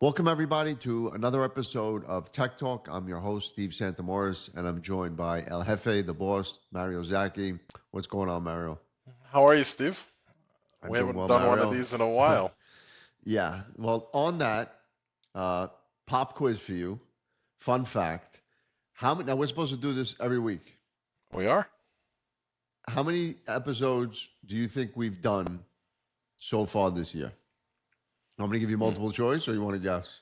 Welcome, everybody, to another episode of Tech Talk. I'm your host, Steve Santamouris, and I'm joined by El Jefe, the boss, Mario Zaki. What's going on, Mario? How are you, Steve? I'm We doing haven't well, done one of Mario. these in a while. Yeah, well, on that, uh, pop quiz for you. Fun fact. How many, now, we're supposed to do this every week. We are? How many episodes do you think we've done so far this year? I'm going to give you Hmm. multiple choice, or you want to guess?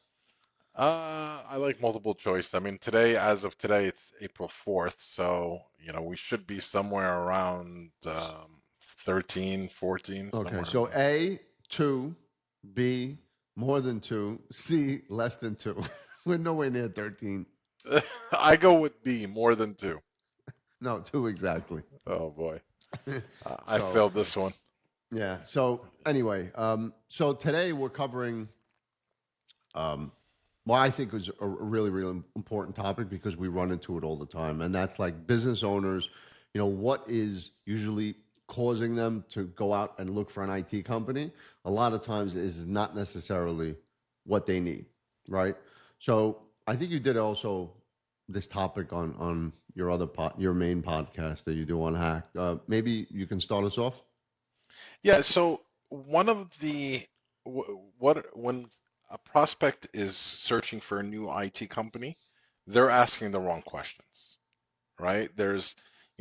I like multiple choice. I mean, today, as of today, it's April 4th, so, we should be somewhere around 13, 14, Okay, somewhere so around A, two, B, more than two, C, less than two. We're nowhere near 13. there. I go with B, more than two. No, two exactly. Oh boy. I So, failed this one. yeah. So, anyway, so today we're covering what I think is a really, really important topic because we run into it all the time. And that's like business owners, what is usually causing them to go out and look for an IT company? A lot of times is not necessarily what they need, right? So I think you did also this topic on your your main podcast that you do on Hack. Maybe you can start us off. Yeah, so one of what when a prospect is searching for a new IT company, they're asking the wrong questions, right?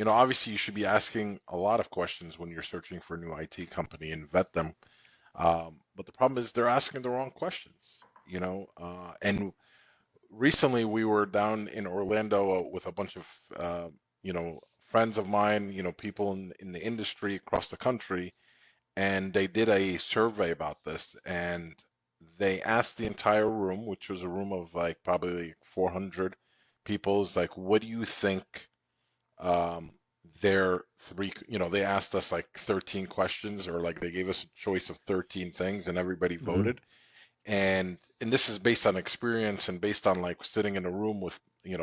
Obviously you should be asking a lot of questions when you're searching for a new IT company and vet them. But the problem is they're asking the wrong questions, and recently we were down in Orlando with a bunch of, friends of mine, people in the industry across the country, and they did a survey about this, and they asked the entire room, which was a room of like probably 400 people, is like, what do you think um, their three, they asked us like 13 questions, or like they gave us a choice of 13 things, and everybody Hmm. voted. And this is based on experience and based on like sitting in a room with,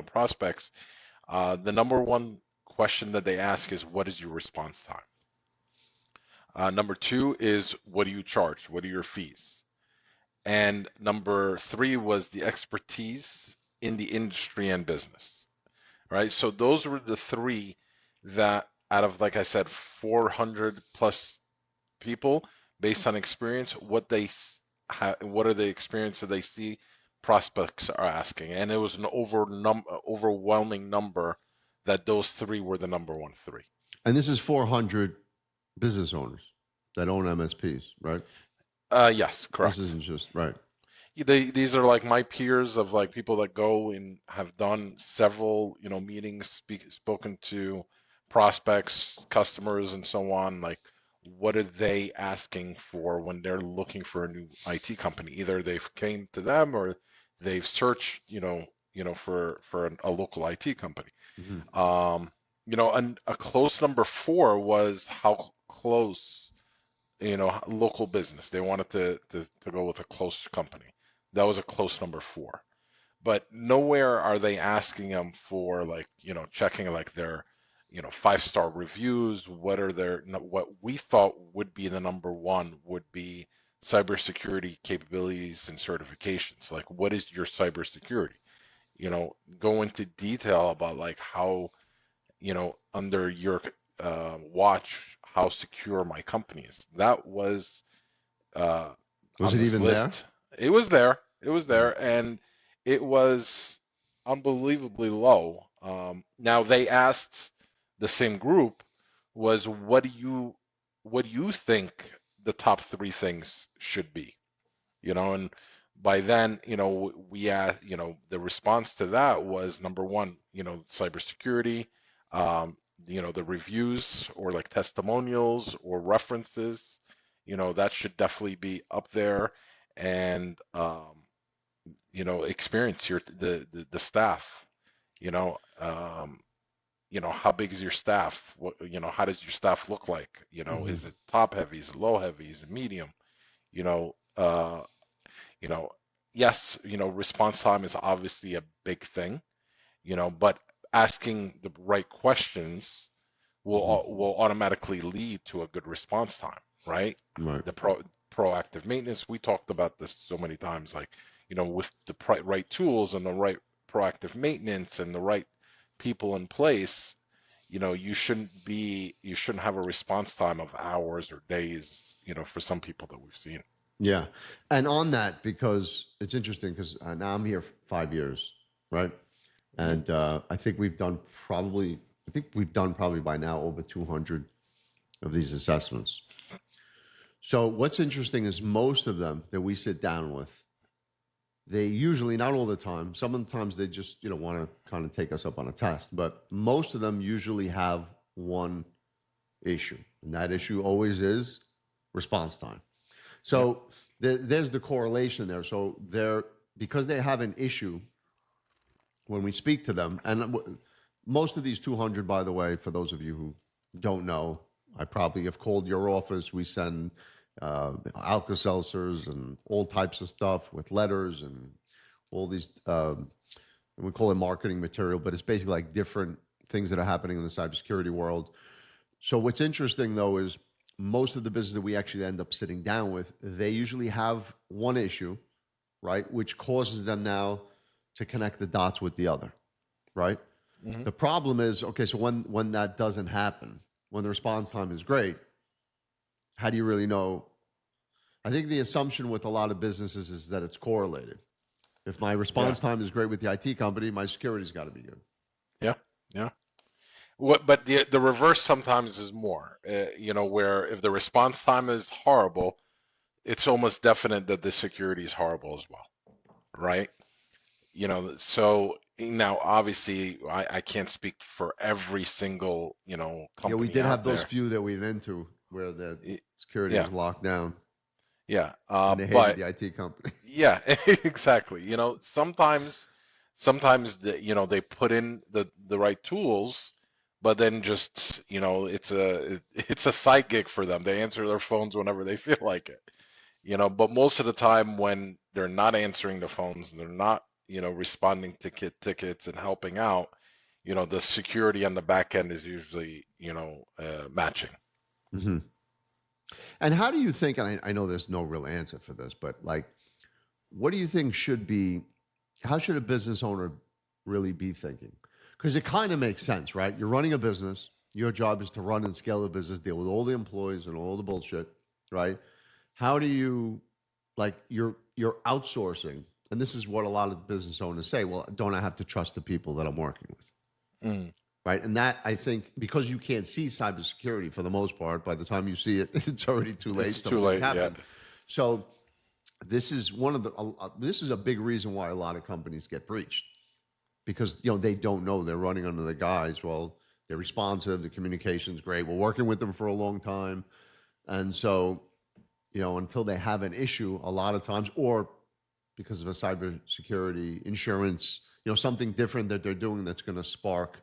prospects. The number one question that they ask is, what is your response time? Number two is, what do you charge? What are your fees? And number three was the expertise in the industry and business, right? So those were the three that out of, like I said, 400 plus people, based on experience, what are the experience that they see prospects are asking. And it was an overwhelming number that those three were the number one three. And this is 400 business owners that own MSPs, right? Yes, This correct. isn't just right. These are like my peers of like people that go and have done several, meetings, spoken to prospects, customers, and so on. Like, what are they asking for when they're looking for a new IT company? Either they've came to them or they've searched, for a local IT company. Hmm. Um, and a close number four was how close, local business. They wanted to go with a close company. That was a close number four. But nowhere are they asking them for like, checking like their, 5-star reviews. What we thought would be the number one would be cybersecurity capabilities and certifications. Like, what is your cybersecurity? Go into detail about like how, under your watch, how secure my company is. That was uh, Was on it this even there? list. It was there. It was Mm. there, and it was unbelievably low. Now they asked the same group was, what do you think the top three things should be? And by then, we asked, the response to that was number one, cybersecurity, um, the reviews or like testimonials or references, that should definitely be up there. And experience the staff, you know, um, how big is your staff? How does your staff look like? Hmm. Is it top heavy? Is it low heavy? Is it medium? You know, uh, you know, yes, response time is obviously a big thing, but asking the right questions Hmm. will automatically lead to a good response time, right? Right. The proactive maintenance, we talked about this so many times, like, with the right tools and the right proactive maintenance and the right people in place, you shouldn't have a response time of hours or days, for some people that we've seen. Yeah. And on that, because it's interesting, because now I'm here 5 years, right? Hmm. And I think we've done probably by now over 200 of these assessments. So what's interesting is most of them that we sit down with, they usually, not all the time, some of the times they just, want to kind of take us up on a test, but most of them usually have one issue. And that issue always is response time. Yep. So there's the correlation there. So because they have an issue when we speak to them, and most of these 200, by the way, for those of you who don't know, I probably have called your office. We send Alka Seltzers and all types of stuff with letters and all these, we call it marketing material, but it's basically like different things that are happening in the cybersecurity world. So what's interesting though is most of the business that we actually end up sitting down with, they usually have one issue, right, which causes them now to connect the dots with the other, right? Hmm. The problem is, okay, so when that doesn't happen, when the response time is great, how do you really know? I think the assumption with a lot of businesses is that it's correlated. If my Yeah. response time is great with the IT company, my security's got to be good. Yeah. Yeah. But the reverse sometimes is more, where if the response time is horrible, it's almost definite that the security is horrible as well, right? So now obviously I can't speak for every single, Yeah, we company did out have those there. few that we went into where the Y- security Yeah, was locked down yeah. and they hated But the IT company. yeah, exactly. Sometimes they put in the right tools, but then just, it's a side gig for them. They answer their phones whenever they feel like it. But most of the time when they're not answering the phones and they're not, responding to tickets and helping out, the security on the back end is usually, matching. Hmm. And how do you think, and I know there's no real answer for this, but like, what do you think how should a business owner really be thinking? Because it kind of makes sense, right? You're running a business. Your job is to run and scale the business, deal with all the employees and all the bullshit, right? How do you, like, you're outsourcing, and this is what a lot of business owners say. Well, don't I have to trust the people that I'm working with, Mm, right? And that, I think, because you can't see cybersecurity for the most part, by the time you see it, it's already too late. it's too Something's late. Yeah. happened. So this is this is a big reason why a lot of companies get breached, because they don't know, they're running under the guise, well, they're responsive, the communication's great, we're working with them for a long time, and so until they have an issue a lot of times, or because of a cybersecurity insurance, something different that they're doing that's going to spark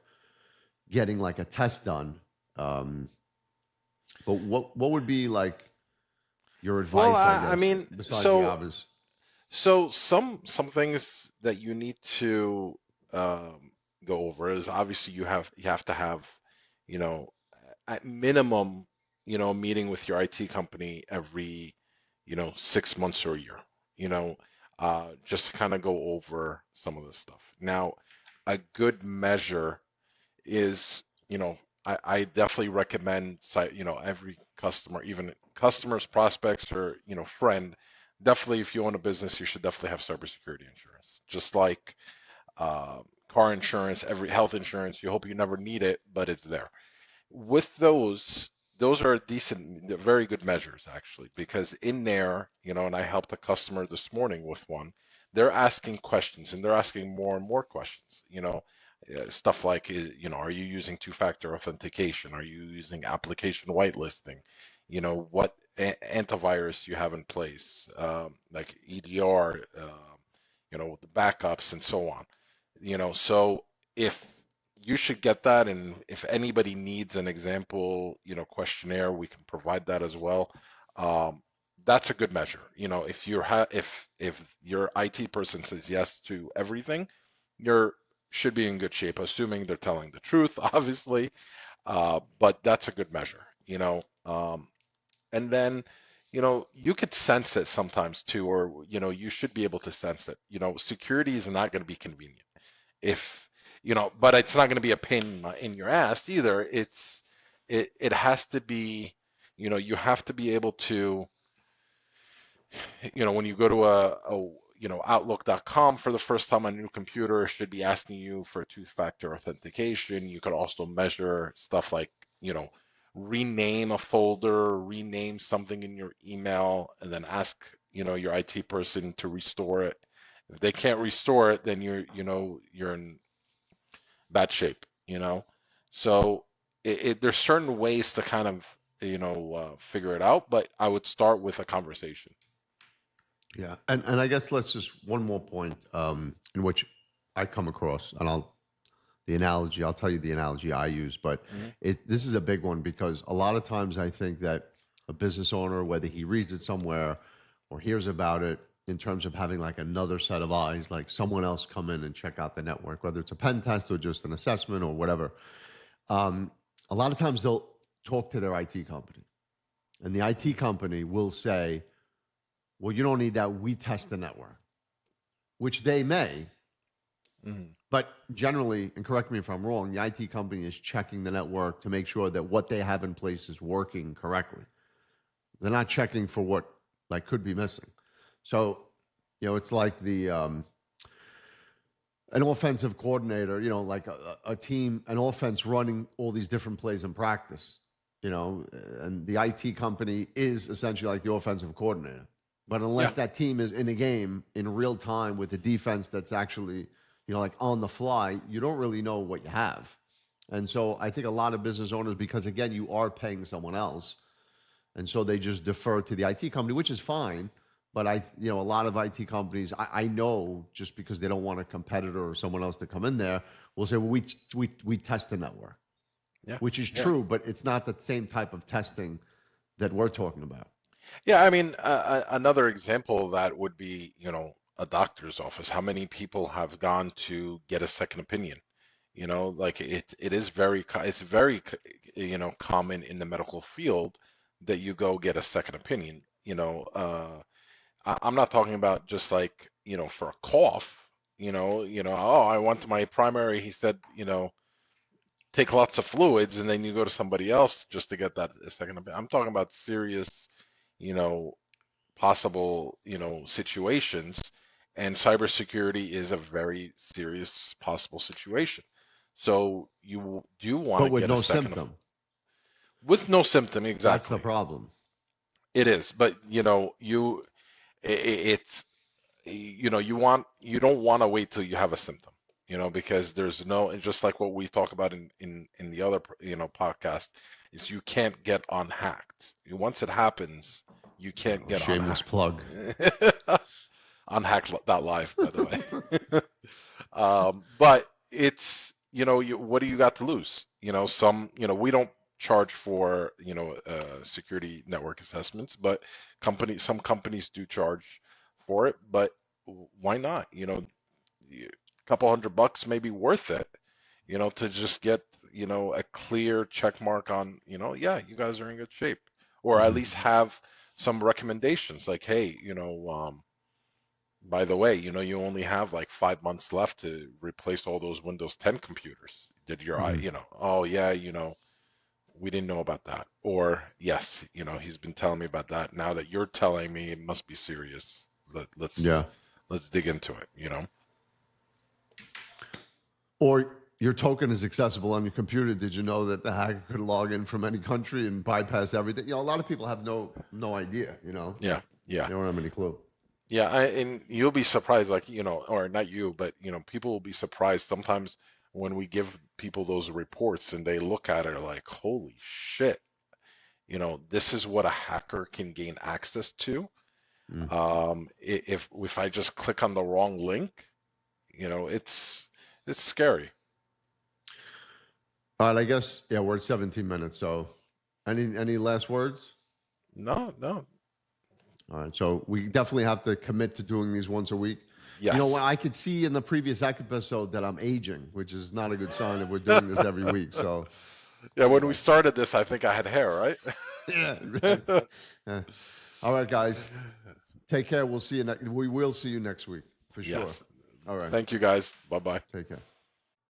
getting like a test done. um, but what would be like your Well, advice, I I guess, mean, besides the so obvious? some things that you need to, go over is obviously you have to have, you know, at minimum, meeting with your IT company every, 6 months or a year, you know, just to kind of go over some of this stuff. Now, a good measure is, I definitely recommend, every customer, even customers, prospects, or, friend, definitely if you own a business, you should definitely have cybersecurity insurance. Just like uh, car insurance, every health insurance, you hope you never need it, but it's there. With those are decent, they're very good measures actually, because in there, and I helped a customer this morning with one. They're asking questions and they're asking more and more questions. Stuff like, are you using two-factor authentication? Are you using application whitelisting? What antivirus you have in place, like EDR, the backups and so on. So if you should get that, and if anybody needs an example, questionnaire, we can provide that as well. Um, that's a good measure. If if your IT person says yes to everything, you're should be in good shape, assuming they're telling the truth, obviously. But that's a good measure. And then, you could sense it sometimes too, or you should be able to sense it. Security is not going to be convenient if but it's not going to be a pain in your ass either. It has to be, you have to be able to, when you go to outlook.com for the first time on a new computer, it should be asking you for two-factor authentication. You could also measure stuff like, rename a folder, rename something in your email, and then ask, your IT person to restore it. If they can't restore it, then you're in bad shape. So there's certain ways to kind of, figure it out, but I would start with a conversation. Yeah, and I guess let's just one more point in which I come across, and I'll tell you the analogy I use, but Mhm. this is a big one because a lot of times I think that a business owner, whether he reads it somewhere or hears about it, in terms of having like another set of eyes, like someone else come in and check out the network, whether it's a pen test or just an assessment or whatever. Um, a lot of times they'll talk to their IT company, and the IT company will say, "Well, you don't need that. We test the network," which they may. Mhm. But generally, and correct me if I'm wrong, the IT company is checking the network to make sure that what they have in place is working correctly. They're not checking for what like could be missing. So, it's like the an offensive coordinator, like a team, an offense running all these different plays in practice, and the IT company is essentially like the offensive coordinator. But unless Yeah. that team is in a game in real time with the defense that's actually, like on the fly, you don't really know what you have. And so I think a lot of business owners, because again, you are paying someone else, and so they just defer to the IT company, which is fine. But a lot of IT companies, I know just because they don't want a competitor or someone else to come in there, will say, well, we test the network, Yeah. which is Yeah. true, but it's not the same type of testing that we're talking about. Yeah, I mean, another example of that would be, a doctor's office. How many people have gone to get a second opinion? Like it is it's very, common in the medical field that you go get a second opinion. I'm not talking about just like, for a cough, oh, I went to my primary, he said, take lots of fluids, and then you go to somebody else just to get that a second opinion. I'm talking about serious, you know, possible, situations, and cybersecurity is a very serious possible situation. So you do want But to with get a no second symptom. with no symptom, That's the exactly. problem. It is, but it's you don't want to wait till you have a symptom, because there's no, and just like what we talk about in the other podcast, is you can't get unhacked. Once it happens, you can't get Shameless unhacked. plug. Unhacked.live, by the way. But it's, what do you got to lose? We don't charge for, security network assessments, but some companies do charge for it. But why not? A couple $100 may be worth it, to just get, a clear check mark on, yeah, you guys are in good shape, or at Mhm. least have some recommendations like, hey, by the way, you only have like 5 months left to replace all those Windows 10 computers. Did your Mhm. oh yeah, we didn't know about that. Or yes, he's been telling me about that. Now that you're telling me, it must be serious. Yeah. Let's dig into it. Or your token is accessible on your computer. Did you know that the hacker could log in from any country and bypass everything? A lot of people have no idea. Yeah, yeah. They don't have any clue. Yeah, and you'll be surprised, like, or not you, but, people will be surprised sometimes when we give people those reports and they look at it like, holy shit, this is what a hacker can gain access to. Mm. If I just click on the wrong link, it's scary. All right, I guess we're at 17 minutes. So, any last words? No, no. All right, so we definitely have to commit to doing these once a week. When Yes. I could see in the previous episode that I'm aging, which is not a good sign if we're doing this every week. So, Yeah, when we anyway, started this, I think I had hair, right? yeah, exactly. Yeah. All right, guys. Take care. We'll see you. We will see you next week for sure. Yes. All right. Thank you, guys. Bye bye. Take care.